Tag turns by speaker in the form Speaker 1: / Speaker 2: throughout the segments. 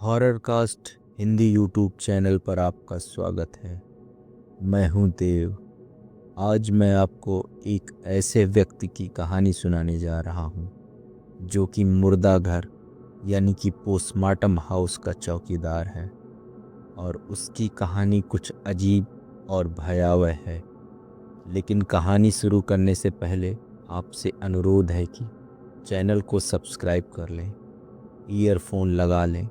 Speaker 1: Horror cast Hindi YouTube channel पर आपका स्वागत है। मैं हूं देव। आज मैं आपको एक ऐसे व्यक्ति की कहानी सुनाने जा रहा हूं जो कि मुर्दा घर यानी कि पोस्टमार्टम हाउस का चौकीदार है और उसकी कहानी कुछ अजीब और भयावह है। लेकिन कहानी शुरू करने से पहले आपसे अनुरोध है कि चैनल को सब्सक्राइब कर लें, ईयरफोन लगा लें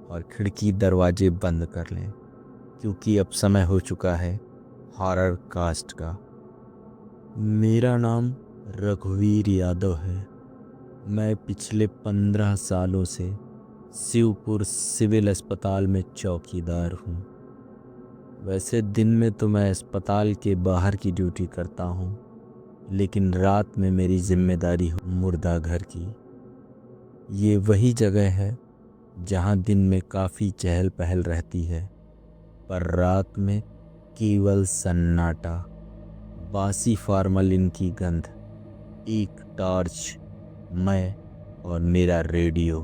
Speaker 1: और खिड़की दरवाजे बंद कर लें, क्योंकि अब समय हो चुका है हॉरर कास्ट का। मेरा नाम रघुवीर यादव है। मैं पिछले 15 सालों से शिवपुर सिविल अस्पताल में चौकीदार हूँ। वैसे दिन में तो मैं अस्पताल के बाहर की ड्यूटी करता हूँ, लेकिन रात में मेरी जिम्मेदारी हो मुर्दा घर की। ये वही जगह है जहाँ दिन में काफ़ी चहल पहल रहती है, पर रात में केवल सन्नाटा, बासी फार्मलिन की गंध, एक टॉर्च, मैं और मेरा रेडियो।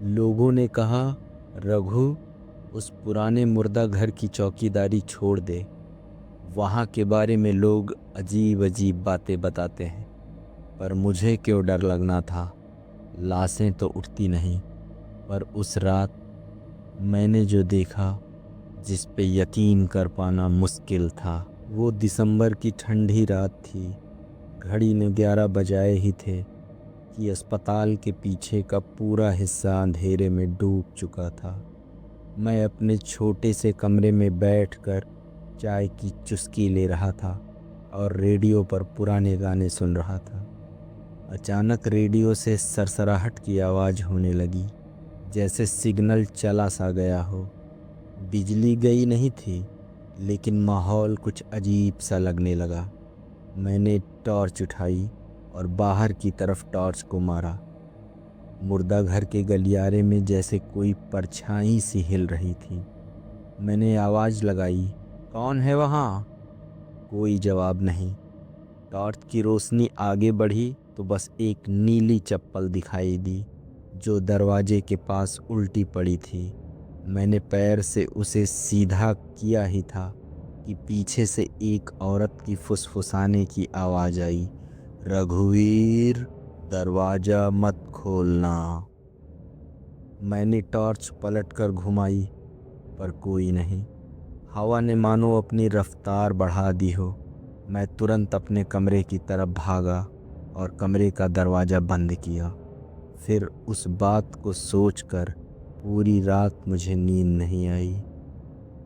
Speaker 1: लोगों ने कहा, रघु उस पुराने मुर्दा घर की चौकीदारी छोड़ दे। वहाँ के बारे में लोग अजीब अजीब बातें बताते हैं, पर मुझे क्यों डर लगना था। लाशें तो उठती नहीं, पर उस रात मैंने जो देखा, जिस पे यकीन कर पाना मुश्किल था। वो दिसंबर की ठंडी रात थी। घड़ी ने 11 बजाए ही थे कि अस्पताल के पीछे का पूरा हिस्सा अंधेरे में डूब चुका था। मैं अपने छोटे से कमरे में बैठकर चाय की चुस्की ले रहा था और रेडियो पर पुराने गाने सुन रहा था। अचानक रेडियो से सरसराहट की आवाज़ होने लगी, जैसे सिग्नल चला सा गया हो। बिजली गई नहीं थी, लेकिन माहौल कुछ अजीब सा लगने लगा। मैंने टॉर्च उठाई और बाहर की तरफ टॉर्च को मारा। मुर्दा घर के गलियारे में जैसे कोई परछाई सी हिल रही थी। मैंने आवाज़ लगाई, कौन है वहाँ? कोई जवाब नहीं। टॉर्च की रोशनी आगे बढ़ी तो बस एक नीली चप्पल दिखाई दी, जो दरवाजे के पास उल्टी पड़ी थी। मैंने पैर से उसे सीधा किया ही था कि पीछे से एक औरत की फुसफुसाने की आवाज़ आई, रघुवीर, दरवाज़ा मत खोलना। मैंने टॉर्च पलटकर घुमाई, पर कोई नहीं। हवा ने मानो अपनी रफ्तार बढ़ा दी हो। मैं तुरंत अपने कमरे की तरफ भागा और कमरे का दरवाज़ा बंद किया। फिर उस बात को सोचकर पूरी रात मुझे नींद नहीं आई।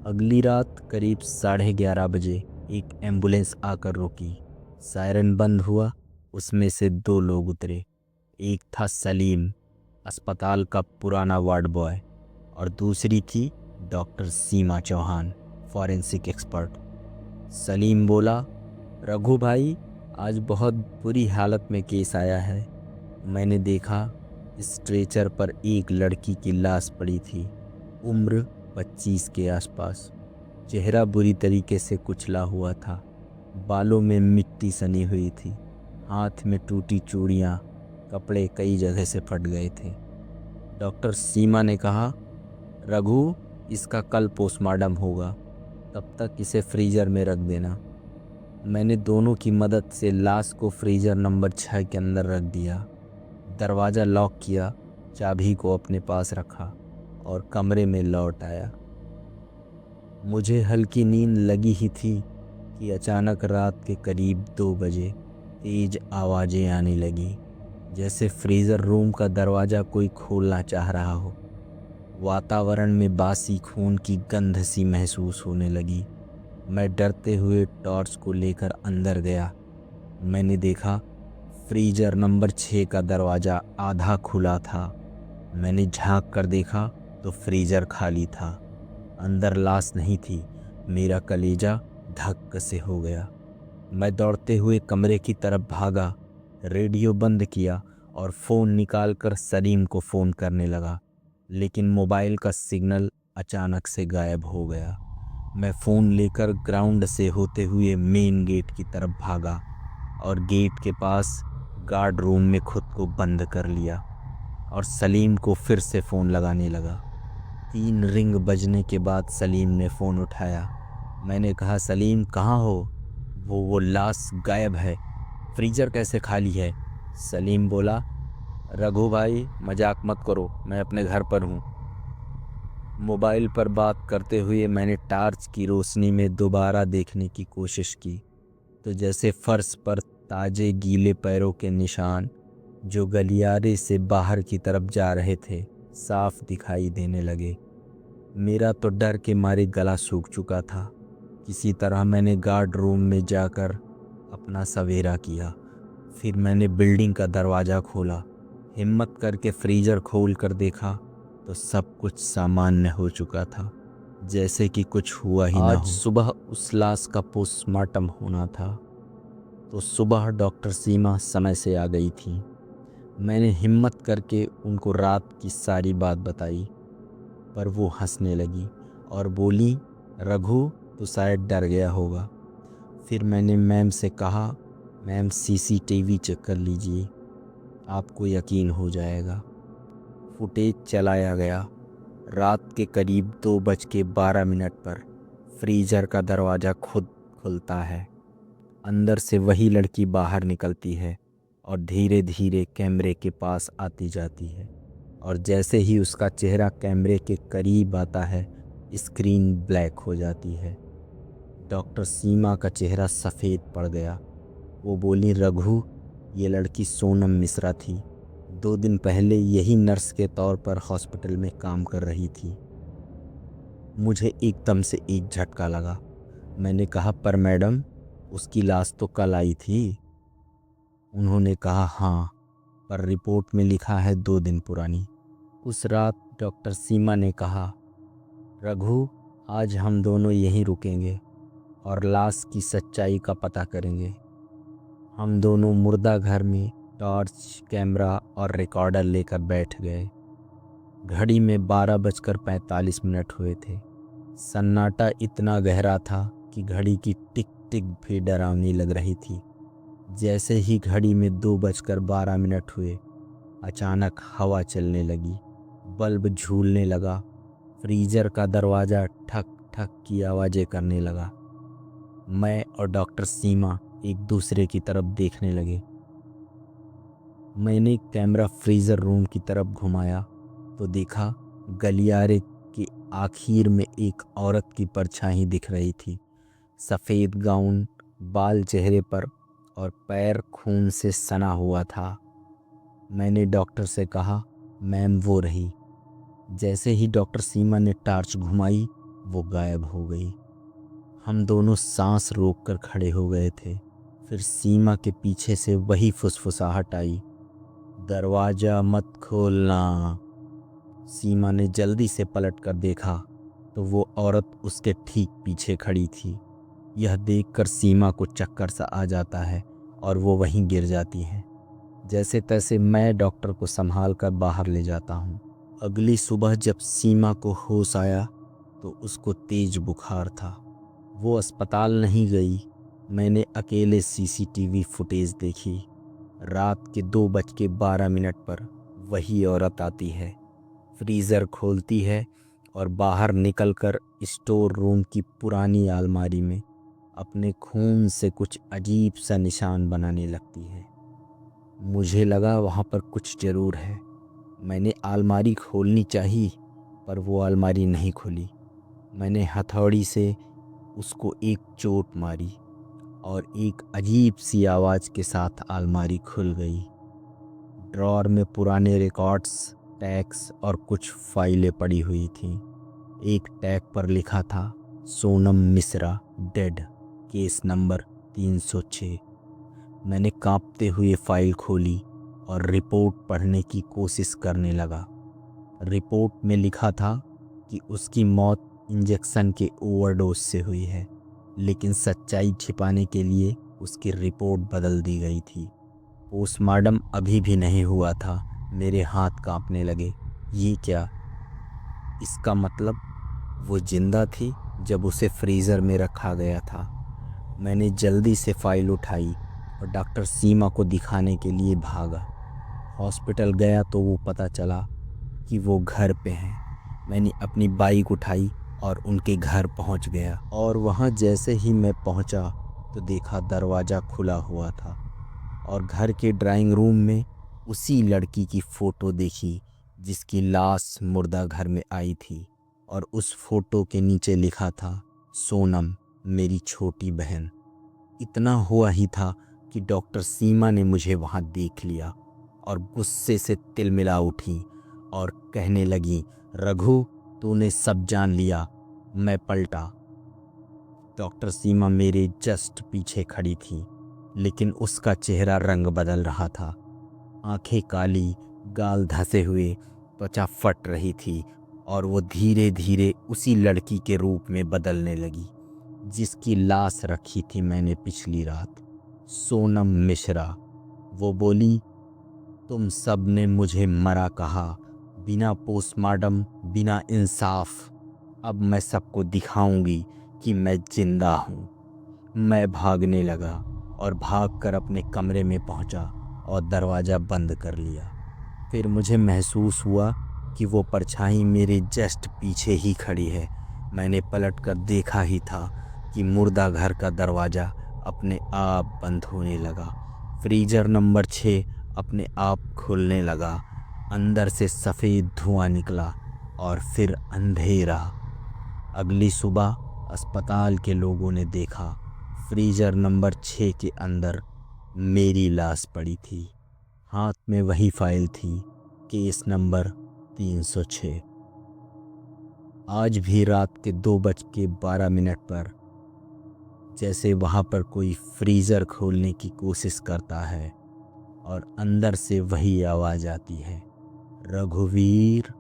Speaker 1: अगली रात करीब 11:30 बजे एक एम्बुलेंस आकर रुकी। सायरन बंद हुआ। उसमें से 2 लोग उतरे। एक था सलीम, अस्पताल का पुराना वार्ड बॉय, और दूसरी थी डॉक्टर सीमा चौहान, फॉरेंसिक एक्सपर्ट। सलीम बोला, रघु भाई, आज बहुत बुरी हालत में केस आया है। मैंने देखा, स्ट्रेचर पर एक लड़की की लाश पड़ी थी, उम्र 25 के आसपास। चेहरा बुरी तरीके से कुचला हुआ था, बालों में मिट्टी सनी हुई थी, हाथ में टूटी चूड़ियाँ, कपड़े कई जगह से फट गए थे। डॉक्टर सीमा ने कहा, रघु, इसका कल पोस्टमार्टम होगा, तब तक इसे फ्रीज़र में रख देना। मैंने दोनों की मदद से लाश को फ्रीज़र नंबर 6 के अंदर रख दिया। दरवाज़ा लॉक किया, चाबी को अपने पास रखा और कमरे में लौट आया। मुझे हल्की नींद लगी ही थी कि अचानक रात के करीब 2 बजे तेज आवाज़ें आने लगी, जैसे फ्रीज़र रूम का दरवाज़ा कोई खोलना चाह रहा हो। वातावरण में बासी खून की गंध सी महसूस होने लगी। मैं डरते हुए टॉर्च को लेकर अंदर गया। मैंने देखा, फ्रीजर नंबर 6 का दरवाज़ा आधा खुला था। मैंने झांक कर देखा तो फ्रीजर खाली था। अंदर लाश नहीं थी। मेरा कलेजा धक्क से हो गया। मैं दौड़ते हुए कमरे की तरफ भागा, रेडियो बंद किया और फ़ोन निकालकर सलीम को फ़ोन करने लगा, लेकिन मोबाइल का सिग्नल अचानक से गायब हो गया। मैं फ़ोन लेकर ग्राउंड से होते हुए मेन गेट की तरफ भागा और गेट के पास गार्ड रूम में खुद को बंद कर लिया। और सलीम को फिर से फ़ोन लगाने लगा। 3 रिंग बजने के बाद सलीम ने फ़ोन उठाया। मैंने कहा, सलीम कहाँ हो? वो लाश गायब है। फ्रीज़र कैसे खाली है? सलीम बोला, रघु भाई मजाक मत करो, मैं अपने घर पर हूँ। मोबाइल पर बात करते हुए मैंने टार्च की रोशनी में दोबारा देखने की कोशिश की, तो जैसे फर्श पर ताजे गीले पैरों के निशान जो गलियारे से बाहर की तरफ जा रहे थे साफ दिखाई देने लगे। मेरा तो डर के मारे गला सूख चुका था। किसी तरह मैंने गार्ड रूम में जाकर अपना सवेरा किया। फिर मैंने बिल्डिंग का दरवाज़ा खोला। हिम्मत करके फ्रीज़र खोल कर देखा तो सब कुछ सामान्य हो चुका था, जैसे कि कुछ हुआ ही ना हो। आज सुबह उस लाश का पोस्टमार्टम होना था, तो सुबह डॉक्टर सीमा समय से आ गई थी। मैंने हिम्मत करके उनको रात की सारी बात बताई, पर वो हंसने लगी और बोली, रघु तो शायद डर गया होगा। फिर मैंने मैम से कहा, मैम सीसीटीवी चेक कर लीजिए, आपको यकीन हो जाएगा। फुटेज चलाया गया। रात के करीब 2:12 पर फ्रीज़र का दरवाज़ा खुद खुलता है। अंदर से वही लड़की बाहर निकलती है और धीरे धीरे कैमरे के पास आती जाती है, और जैसे ही उसका चेहरा कैमरे के करीब आता है स्क्रीन ब्लैक हो जाती है। डॉक्टर सीमा का चेहरा सफ़ेद पड़ गया। वो बोली, रघु ये लड़की सोनम मिश्रा थी। 2 दिन पहले यही नर्स के तौर पर हॉस्पिटल में काम कर रही थी। मुझे एकदम से एक झटका लगा। मैंने कहा, पर मैडम उसकी लाश तो कल आई थी। उन्होंने कहा, हाँ, पर रिपोर्ट में लिखा है 2 दिन पुरानी। उस रात डॉक्टर सीमा ने कहा, रघु आज हम दोनों यहीं रुकेंगे और लाश की सच्चाई का पता करेंगे। हम दोनों मुर्दा घर में टॉर्च, कैमरा और रिकॉर्डर लेकर बैठ गए। घड़ी में 12:45 हुए थे। सन्नाटा इतना गहरा था कि घड़ी की टिक टिक भी डरावनी लग रही थी। जैसे ही घड़ी में 2:12 हुए, अचानक हवा चलने लगी, बल्ब झूलने लगा, फ्रीज़र का दरवाज़ा ठक ठक की आवाज़ें करने लगा। मैं और डॉक्टर सीमा एक दूसरे की तरफ देखने लगे। मैंने कैमरा फ्रीज़र रूम की तरफ घुमाया तो देखा गलियारे के आखिर में एक औरत की परछाई दिख रही थी। सफ़ेद गाउन, बाल चेहरे पर और पैर खून से सना हुआ था। मैंने डॉक्टर से कहा, मैम वो रही। जैसे ही डॉक्टर सीमा ने टार्च घुमाई वो गायब हो गई। हम दोनों सांस रोककर खड़े हो गए थे। फिर सीमा के पीछे से वही फुसफुसाहट आई, दरवाज़ा मत खोलना। सीमा ने जल्दी से पलट कर देखा तो वो औरत उसके ठीक पीछे खड़ी थी। यह देखकर सीमा को चक्कर सा आ जाता है और वो वहीं गिर जाती है। जैसे तैसे मैं डॉक्टर को संभाल कर बाहर ले जाता हूँ। अगली सुबह जब सीमा को होश आया तो उसको तेज बुखार था। वो अस्पताल नहीं गई। मैंने अकेले सीसीटीवी फुटेज देखी। रात के 2:12 पर वही औरत आती है, फ्रीज़र खोलती है और बाहर निकलकर स्टोर रूम की पुरानी अलमारी में अपने खून से कुछ अजीब सा निशान बनाने लगती है। मुझे लगा वहाँ पर कुछ ज़रूर है। मैंने अलमारी खोलनी चाहिए, पर वो अलमारी नहीं खुली। मैंने हथौड़ी से उसको एक चोट मारी और एक अजीब सी आवाज़ के साथ अलमारी खुल गई। ड्रॉअर में पुराने रिकॉर्ड्स, टैग्स और कुछ फाइलें पड़ी हुई थीं। एक टैग पर लिखा था, Sonam Mishra dead, case number 306। मैंने कांपते हुए फाइल खोली और रिपोर्ट पढ़ने की कोशिश करने लगा। रिपोर्ट में लिखा था कि उसकी मौत इंजेक्शन के ओवरडोज से हुई है, लेकिन सच्चाई छिपाने के लिए उसकी रिपोर्ट बदल दी गई थी। पोस्टमार्टम अभी भी नहीं हुआ था। मेरे हाथ कांपने लगे। ये क्या? इसका मतलब वो जिंदा थी जब उसे फ्रीज़र में रखा गया था। मैंने जल्दी से फाइल उठाई और डॉक्टर सीमा को दिखाने के लिए भागा। हॉस्पिटल गया तो वो पता चला कि वो घर पे हैं। मैंने अपनी बाइक उठाई और उनके घर पहुंच गया, और वहां जैसे ही मैं पहुंचा तो देखा दरवाज़ा खुला हुआ था, और घर के ड्राइंग रूम में उसी लड़की की फ़ोटो देखी जिसकी लाश मुर्दा घर में आई थी। और उस फोटो के नीचे लिखा था, सोनम मेरी छोटी बहन। इतना हुआ ही था कि डॉक्टर सीमा ने मुझे वहाँ देख लिया और गुस्से से तिलमिला उठी और कहने लगी, रघु तूने सब जान लिया। मैं पलटा। डॉक्टर सीमा मेरे जस्ट पीछे खड़ी थी, लेकिन उसका चेहरा रंग बदल रहा था। आंखें काली, गाल धंसे हुए, त्वचा फट रही थी, और वो धीरे धीरे उसी लड़की के रूप में बदलने लगी जिसकी लाश रखी थी मैंने पिछली रात, सोनम मिश्रा। वो बोली, तुम सब ने मुझे मरा कहा, बिना पोस्टमार्टम, बिना इंसाफ। अब मैं सबको दिखाऊंगी कि मैं जिंदा हूँ। मैं भागने लगा और भागकर अपने कमरे में पहुंचा और दरवाज़ा बंद कर लिया। फिर मुझे महसूस हुआ कि वो परछाई मेरे जस्ट पीछे ही खड़ी है। मैंने पलटकर देखा ही था कि मुर्दा घर का दरवाज़ा अपने आप बंद होने लगा। फ्रीजर नंबर 6 अपने आप खुलने लगा। अंदर से सफ़ेद धुआं निकला और फिर अंधेरा। अगली सुबह अस्पताल के लोगों ने देखा, फ्रीजर नंबर 6 के अंदर मेरी लाश पड़ी थी। हाथ में वही फाइल थी, केस नंबर 306। आज भी रात के 2:12 पर जैसे वहाँ पर कोई फ्रीज़र खोलने की कोशिश करता है और अंदर से वही आवाज़ आती है, रघुवीर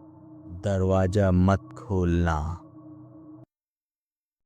Speaker 1: दरवाज़ा मत खोलना।